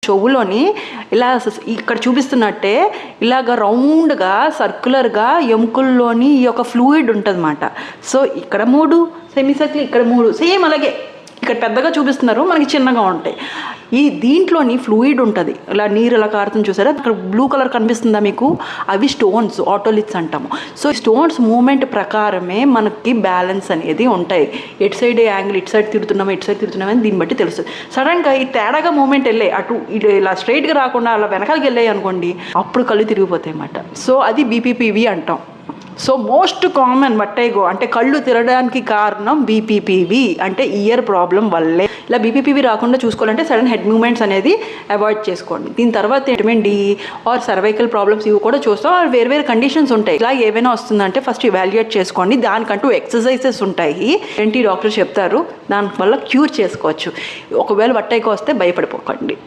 చెవులోని ఇలా ఇక్కడ చూపిస్తున్నట్టే ఇలాగ రౌండ్గా సర్క్యులర్గా ఎముకల్లోని ఈ యొక్క ఫ్లూయిడ్ ఉంటుంది అన్నమాట. సో ఇక్కడ 3 సెమీసర్కిల్, ఇక్కడ 3 సేమ్ అలాగే. ఇక్కడ పెద్దగా చూపిస్తున్నారు, మనకి చిన్నగా ఉంటాయి. దీంట్లోని ఫ్లూయిడ్ ఉంటుంది, ఇలా నీరు ఇలా కారుతుంది చూసారా, ఇక్కడ బ్లూ కలర్ కనిపిస్తుందా మీకు? అవి స్టోన్స్, ఆటోలిత్స్ అంటాము. సో స్టోన్స్ మూమెంట్ ప్రకారమే మనకి బ్యాలెన్స్ అనేది ఉంటాయి. ఎటు సైడ్ యాంగిల్, ఇటు సైడ్ తిరుగుతున్నాము, ఇటు సైడ్ తిరుగుతున్నామని దీన్ని బట్టి తెలుస్తుంది. సడన్గా ఈ తేడాగా మూమెంట్ వెళ్ళాయి, అటు ఇటు ఇలా స్ట్రైట్గా రాకుండా అలా వెనకాలకి వెళ్ళాయి అనుకోండి, అప్పుడు కళ్ళు తిరిగిపోతాయి అన్నమాట. సో అది బీపీపీవి అంటాం. సో మోస్ట్ కామన్ వట్టైగో అంటే కళ్ళు తిరగడానికి కారణం బీపీపీవి, అంటే ఇయర్ ప్రాబ్లం వల్లే. ఇలా బీపీపీవి రాకుండా చూసుకోవాలంటే సడన్ హెడ్ మూమెంట్స్ అనేది అవాయిడ్ చేసుకోండి. దీని తర్వాత vitamin D or cervical problems ఇవి కూడా చూస్తాం. వేరు కండిషన్స్ ఉంటాయి. ఇలా ఏవైనా వస్తుందంటే ఫస్ట్ ఇవాల్యుయేట్ చేసుకోండి. దానికంటూ ఎక్సర్సైజెస్ ఉంటాయి, డాక్టర్ చెప్తారు, దానివల్ల క్యూర్ చేసుకోవచ్చు. ఒకవేళ వట్టైగో వస్తే భయపడిపోకండి.